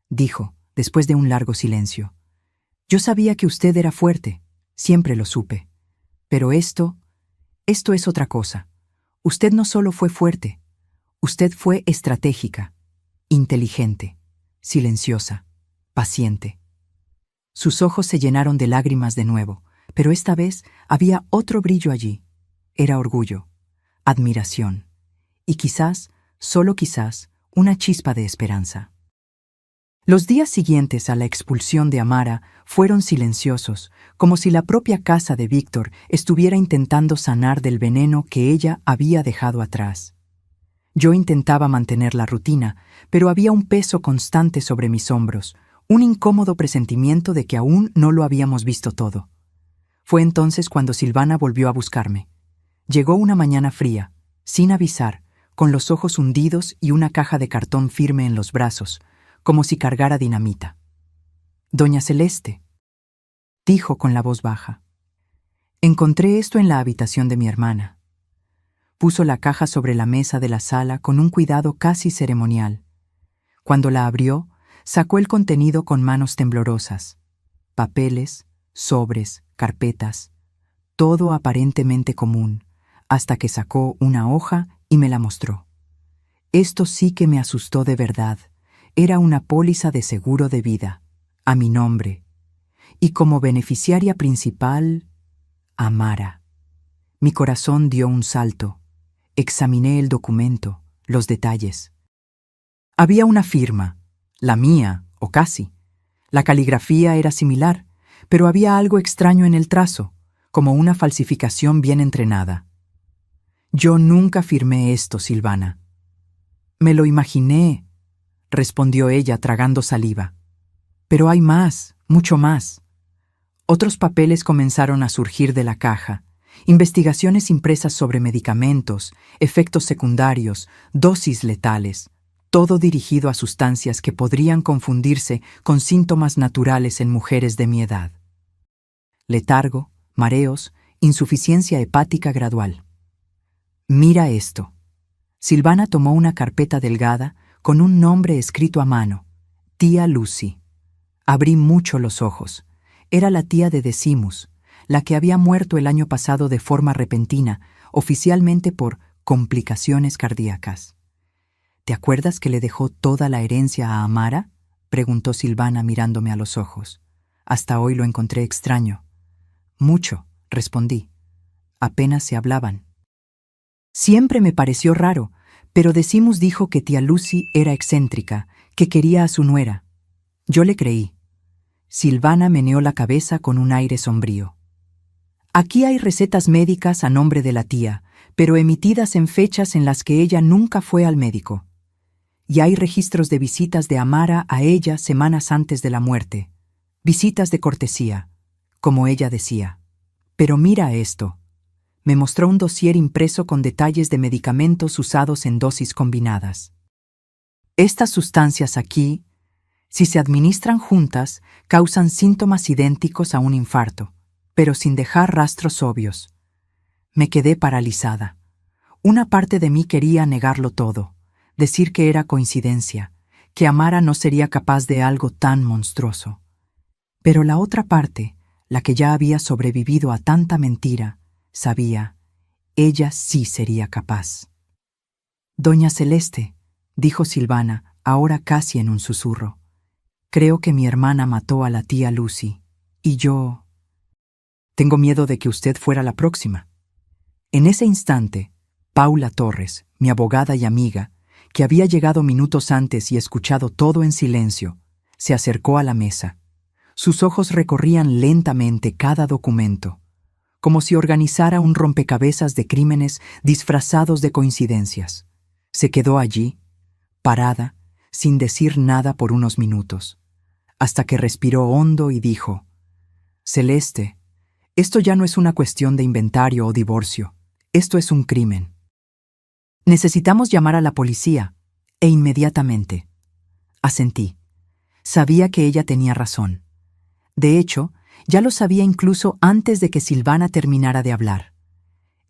dijo, después de un largo silencio, «yo sabía que usted era fuerte, siempre lo supe. Pero esto es otra cosa. Usted no solo fue fuerte, usted fue estratégica, inteligente, silenciosa, paciente». Sus ojos se llenaron de lágrimas de nuevo, pero esta vez había otro brillo allí. Era orgullo, admiración, y quizás, solo quizás, una chispa de esperanza. Los días siguientes a la expulsión de Amara fueron silenciosos, como si la propia casa de Víctor estuviera intentando sanar del veneno que ella había dejado atrás. Yo intentaba mantener la rutina, pero había un peso constante sobre mis hombros, un incómodo presentimiento de que aún no lo habíamos visto todo. Fue entonces cuando Silvana volvió a buscarme. Llegó una mañana fría, sin avisar, con los ojos hundidos y una caja de cartón firme en los brazos, como si cargara dinamita. «Doña Celeste», dijo con la voz baja. «Encontré esto en la habitación de mi hermana». Puso la caja sobre la mesa de la sala con un cuidado casi ceremonial. Cuando la abrió, sacó el contenido con manos temblorosas. Papeles, sobres, carpetas, todo aparentemente común, hasta que sacó una hoja y me la mostró. Esto sí que me asustó de verdad. Era una póliza de seguro de vida, a mi nombre. Y como beneficiaria principal, Amara. Mi corazón dio un salto. Examiné el documento, los detalles. Había una firma, la mía, o casi. La caligrafía era similar, pero había algo extraño en el trazo, como una falsificación bien entrenada. «Yo nunca firmé esto, Silvana». «Me lo imaginé», respondió ella tragando saliva. «Pero hay más, mucho más». Otros papeles comenzaron a surgir de la caja, Investigaciones impresas sobre medicamentos, efectos secundarios, dosis letales, todo dirigido a sustancias que podrían confundirse con síntomas naturales en mujeres de mi edad. Letargo, mareos, insuficiencia hepática gradual. Mira esto. Silvana tomó una carpeta delgada con un nombre escrito a mano. Tía Lucy. Abrí mucho los ojos. Era la tía de Decimus, la que había muerto el año pasado de forma repentina, oficialmente por complicaciones cardíacas. ¿Te acuerdas que le dejó toda la herencia a Amara?, preguntó Silvana mirándome a los ojos. Hasta hoy lo encontré extraño. Mucho, respondí. Apenas se hablaban. Siempre me pareció raro, pero Decimus dijo que tía Lucy era excéntrica, que quería a su nuera. Yo le creí. Silvana meneó la cabeza con un aire sombrío. Aquí hay recetas médicas a nombre de la tía, pero emitidas en fechas en las que ella nunca fue al médico. Y hay registros de visitas de Amara a ella semanas antes de la muerte. Visitas de cortesía, como ella decía. Pero mira esto. Me mostró un dossier impreso con detalles de medicamentos usados en dosis combinadas. Estas sustancias aquí, si se administran juntas, causan síntomas idénticos a un infarto, pero sin dejar rastros obvios. Me quedé paralizada. Una parte de mí quería negarlo todo, decir que era coincidencia, que Amara no sería capaz de algo tan monstruoso. Pero la otra parte, la que ya había sobrevivido a tanta mentira, sabía, ella sí sería capaz. Doña Celeste, dijo Silvana, ahora casi en un susurro, creo que mi hermana mató a la tía Lucy, y yo... Tengo miedo de que usted fuera la próxima. En ese instante, Paula Torres, mi abogada y amiga, que había llegado minutos antes y escuchado todo en silencio, se acercó a la mesa. Sus ojos recorrían lentamente cada documento, como si organizara un rompecabezas de crímenes disfrazados de coincidencias. Se quedó allí, parada, sin decir nada por unos minutos, hasta que respiró hondo y dijo: Celeste, esto ya no es una cuestión de inventario o divorcio, esto es un crimen. Necesitamos llamar a la policía, e inmediatamente. Asentí. Sabía que ella tenía razón. De hecho, ya lo sabía incluso antes de que Silvana terminara de hablar.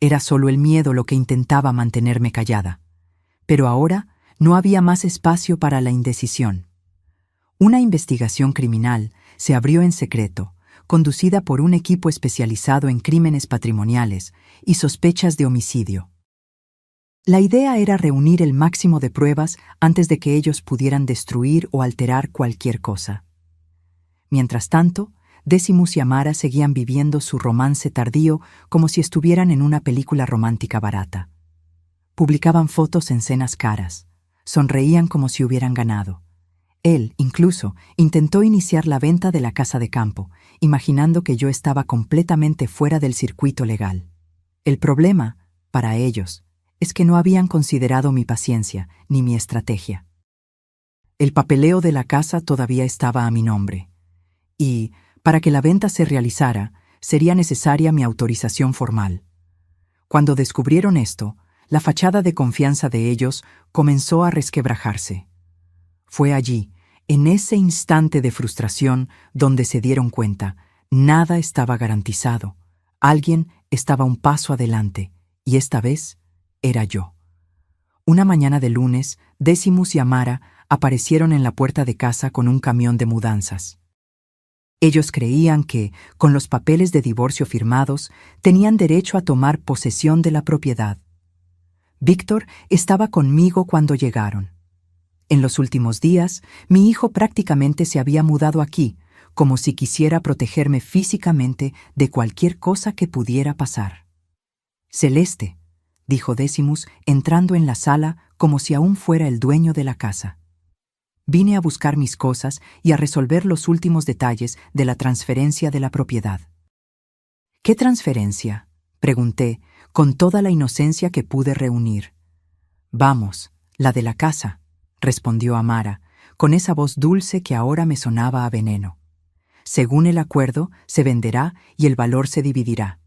Era solo el miedo lo que intentaba mantenerme callada. Pero ahora no había más espacio para la indecisión. Una investigación criminal se abrió en secreto, conducida por un equipo especializado en crímenes patrimoniales y sospechas de homicidio. La idea era reunir el máximo de pruebas antes de que ellos pudieran destruir o alterar cualquier cosa. Mientras tanto, Decimus y Amara seguían viviendo su romance tardío como si estuvieran en una película romántica barata. Publicaban fotos en cenas caras, sonreían como si hubieran ganado. Él, incluso, intentó iniciar la venta de la casa de campo, imaginando que yo estaba completamente fuera del circuito legal. El problema, para ellos, es que no habían considerado mi paciencia ni mi estrategia. El papeleo de la casa todavía estaba a mi nombre. Y, para que la venta se realizara, sería necesaria mi autorización formal. Cuando descubrieron esto, la fachada de confianza de ellos comenzó a resquebrajarse. Fue allí, en ese instante de frustración, donde se dieron cuenta, nada estaba garantizado. Alguien estaba un paso adelante, y esta vez era yo. Una mañana de lunes, Decimus y Amara aparecieron en la puerta de casa con un camión de mudanzas. Ellos creían que, con los papeles de divorcio firmados, tenían derecho a tomar posesión de la propiedad. Víctor estaba conmigo cuando llegaron. En los últimos días, mi hijo prácticamente se había mudado aquí, como si quisiera protegerme físicamente de cualquier cosa que pudiera pasar. Celeste, dijo Decimus, entrando en la sala como si aún fuera el dueño de la casa. Vine a buscar mis cosas y a resolver los últimos detalles de la transferencia de la propiedad. ¿Qué transferencia?, pregunté, con toda la inocencia que pude reunir. Vamos, la de la casa, respondió Amara, con esa voz dulce que ahora me sonaba a veneno. Según el acuerdo, se venderá y el valor se dividirá.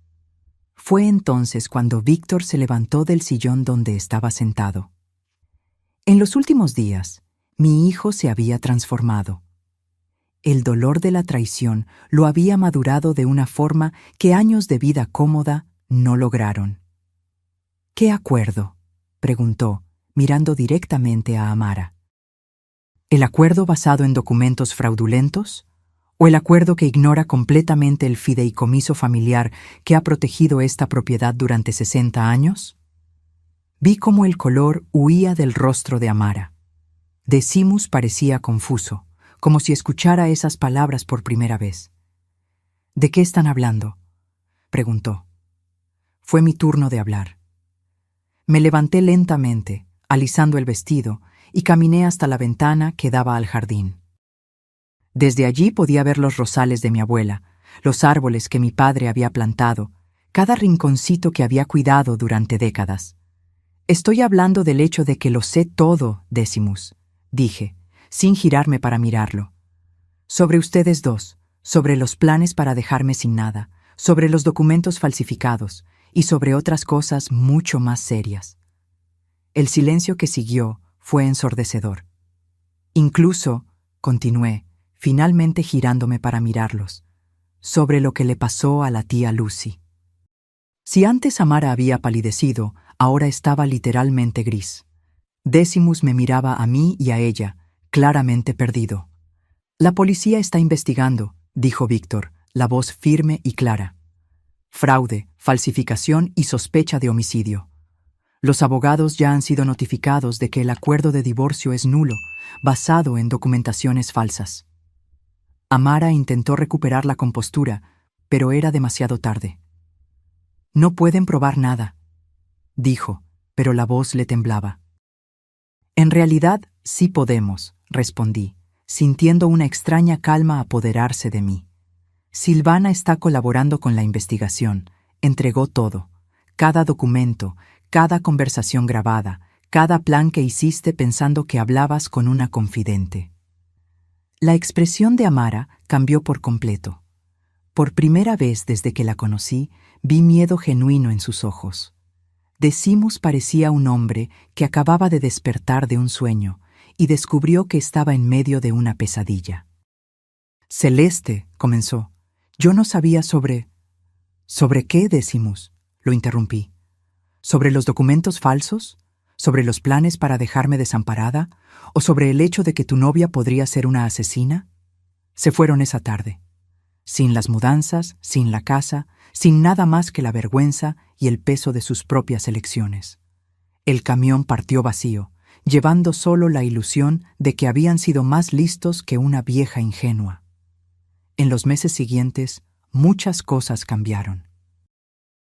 Fue entonces cuando Víctor se levantó del sillón donde estaba sentado. En los últimos días, mi hijo se había transformado. El dolor de la traición lo había madurado de una forma que años de vida cómoda no lograron. ¿Qué acuerdo?, preguntó, mirando directamente a Amara. ¿El acuerdo basado en documentos fraudulentos? ¿O el acuerdo que ignora completamente el fideicomiso familiar que ha protegido esta propiedad durante 60 años? Vi cómo el color huía del rostro de Amara. Decimus parecía confuso, como si escuchara esas palabras por primera vez. ¿De qué están hablando?, preguntó. Fue mi turno de hablar. Me levanté lentamente, alisando el vestido, y caminé hasta la ventana que daba al jardín. Desde allí podía ver los rosales de mi abuela, los árboles que mi padre había plantado, cada rinconcito que había cuidado durante décadas. Estoy hablando del hecho de que lo sé todo, Decimus, dije, sin girarme para mirarlo. Sobre ustedes dos, sobre los planes para dejarme sin nada, sobre los documentos falsificados y sobre otras cosas mucho más serias. El silencio que siguió fue ensordecedor. Incluso, continué, finalmente girándome para mirarlos, sobre lo que le pasó a la tía Lucy. Si antes Amara había palidecido, ahora estaba literalmente gris. Decimus me miraba a mí y a ella, claramente perdido. La policía está investigando, dijo Víctor, la voz firme y clara. Fraude, falsificación y sospecha de homicidio. Los abogados ya han sido notificados de que el acuerdo de divorcio es nulo, basado en documentaciones falsas. Amara intentó recuperar la compostura, pero era demasiado tarde. No pueden probar nada, dijo, pero la voz le temblaba. En realidad, sí podemos, respondí, sintiendo una extraña calma apoderarse de mí. Silvana está colaborando con la investigación, entregó todo, cada documento, cada conversación grabada, cada plan que hiciste pensando que hablabas con una confidente. La expresión de Amara cambió por completo. Por primera vez desde que la conocí, vi miedo genuino en sus ojos. Decimus parecía un hombre que acababa de despertar de un sueño y descubrió que estaba en medio de una pesadilla. Celeste, comenzó. Yo no sabía sobre... ¿Sobre qué, Decimus?, lo interrumpí. ¿Sobre los documentos falsos? ¿Sobre los planes para dejarme desamparada? ¿O sobre el hecho de que tu novia podría ser una asesina? Se fueron esa tarde. Sin las mudanzas, sin la casa, sin nada más que la vergüenza y el peso de sus propias elecciones. El camión partió vacío, llevando solo la ilusión de que habían sido más listos que una vieja ingenua. En los meses siguientes, muchas cosas cambiaron.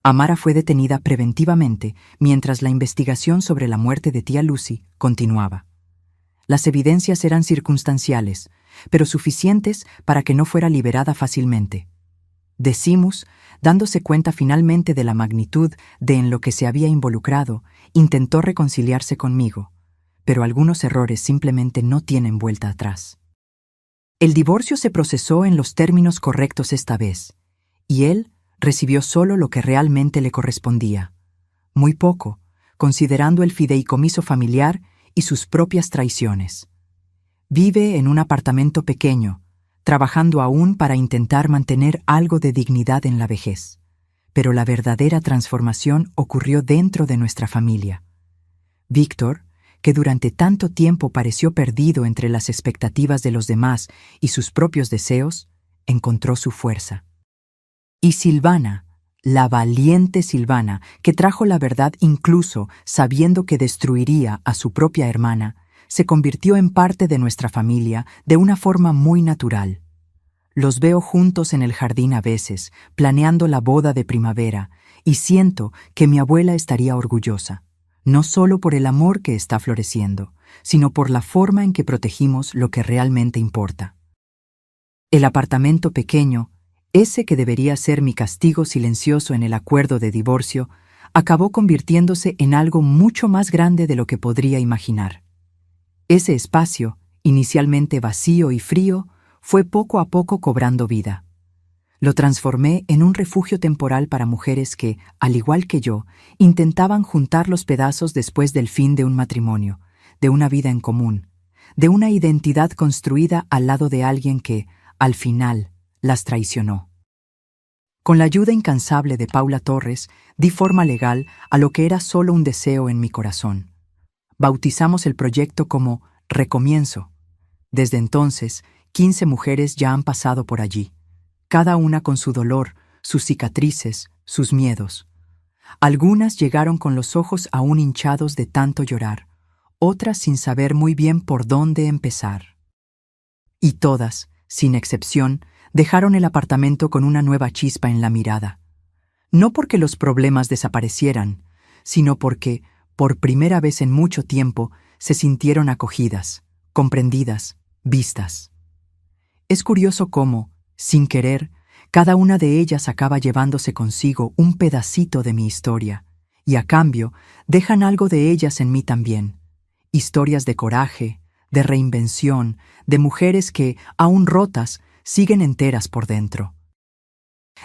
Amara fue detenida preventivamente mientras la investigación sobre la muerte de tía Lucy continuaba. Las evidencias eran circunstanciales, pero suficientes para que no fuera liberada fácilmente. Decimus, dándose cuenta finalmente de la magnitud de en lo que se había involucrado, intentó reconciliarse conmigo, pero algunos errores simplemente no tienen vuelta atrás. El divorcio se procesó en los términos correctos esta vez, y él recibió solo lo que realmente le correspondía, muy poco, considerando el fideicomiso familiar y sus propias traiciones. Vive en un apartamento pequeño, trabajando aún para intentar mantener algo de dignidad en la vejez. Pero la verdadera transformación ocurrió dentro de nuestra familia. Víctor, que durante tanto tiempo pareció perdido entre las expectativas de los demás y sus propios deseos, encontró su fuerza. Y Silvana, la valiente Silvana, que trajo la verdad incluso sabiendo que destruiría a su propia hermana, se convirtió en parte de nuestra familia de una forma muy natural. Los veo juntos en el jardín a veces, planeando la boda de primavera, y siento que mi abuela estaría orgullosa, no solo por el amor que está floreciendo, sino por la forma en que protegimos lo que realmente importa. El apartamento pequeño, ese que debería ser mi castigo silencioso en el acuerdo de divorcio, acabó convirtiéndose en algo mucho más grande de lo que podría imaginar. Ese espacio, inicialmente vacío y frío, fue poco a poco cobrando vida. Lo transformé en un refugio temporal para mujeres que, al igual que yo, intentaban juntar los pedazos después del fin de un matrimonio, de una vida en común, de una identidad construida al lado de alguien que, al final, las traicionó. Con la ayuda incansable de Paula Torres, di forma legal a lo que era solo un deseo en mi corazón. Bautizamos el proyecto como Recomienzo. Desde entonces, 15 mujeres ya han pasado por allí, cada una con su dolor, sus cicatrices, sus miedos. Algunas llegaron con los ojos aún hinchados de tanto llorar, otras sin saber muy bien por dónde empezar. Y todas, sin excepción, dejaron el apartamento con una nueva chispa en la mirada. No porque los problemas desaparecieran, sino porque, por primera vez en mucho tiempo, se sintieron acogidas, comprendidas, vistas. Es curioso cómo, sin querer, cada una de ellas acaba llevándose consigo un pedacito de mi historia, y a cambio dejan algo de ellas en mí también. Historias de coraje, de reinvención, de mujeres que, aún rotas, siguen enteras por dentro.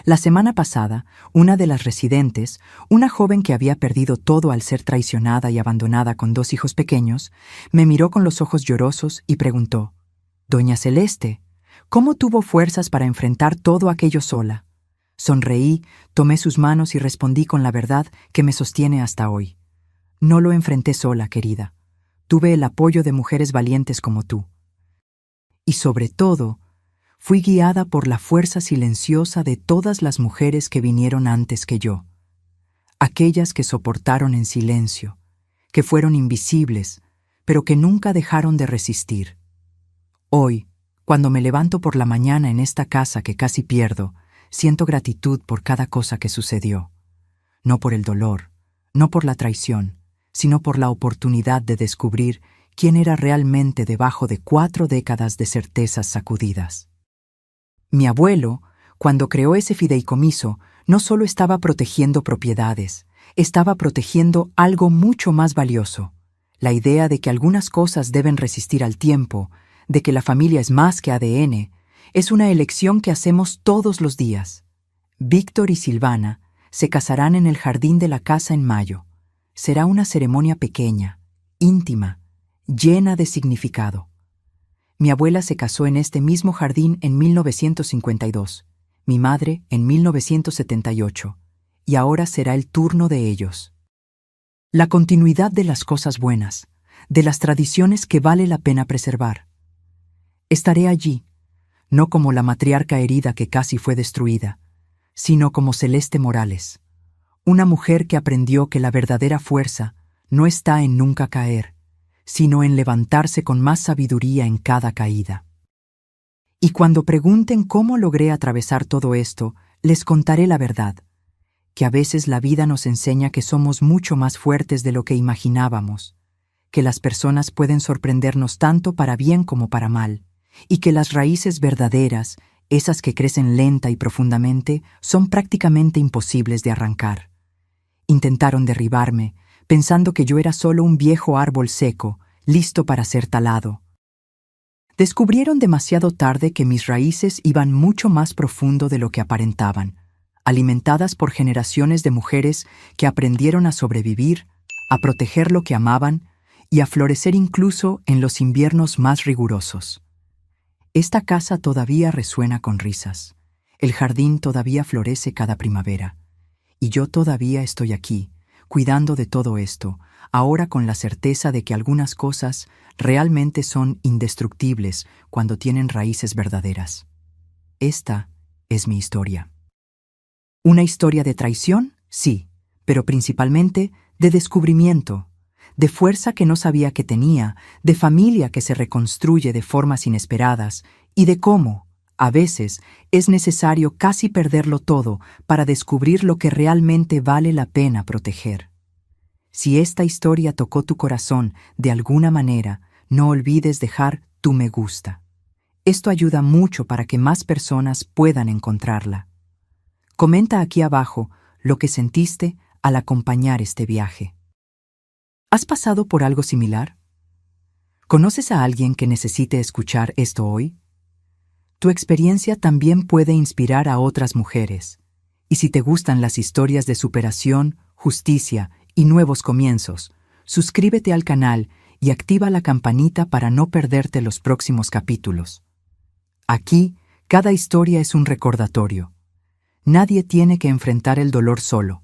La semana pasada, una de las residentes, una joven que había perdido todo al ser traicionada y abandonada con 2 hijos pequeños, me miró con los ojos llorosos y preguntó: «Doña Celeste, ¿cómo tuvo fuerzas para enfrentar todo aquello sola?». Sonreí, tomé sus manos y respondí con la verdad que me sostiene hasta hoy. No lo enfrenté sola, querida. Tuve el apoyo de mujeres valientes como tú. Y sobre todo, fui guiada por la fuerza silenciosa de todas las mujeres que vinieron antes que yo. Aquellas que soportaron en silencio, que fueron invisibles, pero que nunca dejaron de resistir. Hoy, cuando me levanto por la mañana en esta casa que casi pierdo, siento gratitud por cada cosa que sucedió. No por el dolor, no por la traición, sino por la oportunidad de descubrir quién era realmente debajo de 4 décadas de certezas sacudidas. Mi abuelo, cuando creó ese fideicomiso, no solo estaba protegiendo propiedades, estaba protegiendo algo mucho más valioso: la idea de que algunas cosas deben resistir al tiempo, de que la familia es más que ADN, es una elección que hacemos todos los días. Víctor y Silvana se casarán en el jardín de la casa en mayo. Será una ceremonia pequeña, íntima, llena de significado. Mi abuela se casó en este mismo jardín en 1952, mi madre en 1978, y ahora será el turno de ellos. La continuidad de las cosas buenas, de las tradiciones que vale la pena preservar. Estaré allí, no como la matriarca herida que casi fue destruida, sino como Celeste Morales, una mujer que aprendió que la verdadera fuerza no está en nunca caer, sino en levantarse con más sabiduría en cada caída. Y cuando pregunten cómo logré atravesar todo esto, les contaré la verdad, que a veces la vida nos enseña que somos mucho más fuertes de lo que imaginábamos, que las personas pueden sorprendernos tanto para bien como para mal, y que las raíces verdaderas, esas que crecen lenta y profundamente, son prácticamente imposibles de arrancar. Intentaron derribarme, pensando que yo era solo un viejo árbol seco, listo para ser talado. Descubrieron demasiado tarde que mis raíces iban mucho más profundo de lo que aparentaban, alimentadas por generaciones de mujeres que aprendieron a sobrevivir, a proteger lo que amaban y a florecer incluso en los inviernos más rigurosos. Esta casa todavía resuena con risas, el jardín todavía florece cada primavera, y yo todavía estoy aquí, cuidando de todo esto, ahora con la certeza de que algunas cosas realmente son indestructibles cuando tienen raíces verdaderas. Esta es mi historia. ¿Una historia de traición? Sí, pero principalmente de descubrimiento, de fuerza que no sabía que tenía, de familia que se reconstruye de formas inesperadas y de cómo, a veces, es necesario casi perderlo todo para descubrir lo que realmente vale la pena proteger. Si esta historia tocó tu corazón de alguna manera, no olvides dejar tu me gusta. Esto ayuda mucho para que más personas puedan encontrarla. Comenta aquí abajo lo que sentiste al acompañar este viaje. ¿Has pasado por algo similar? ¿Conoces a alguien que necesite escuchar esto hoy? Tu experiencia también puede inspirar a otras mujeres. Y si te gustan las historias de superación, justicia y nuevos comienzos, suscríbete al canal y activa la campanita para no perderte los próximos capítulos. Aquí, cada historia es un recordatorio. Nadie tiene que enfrentar el dolor solo.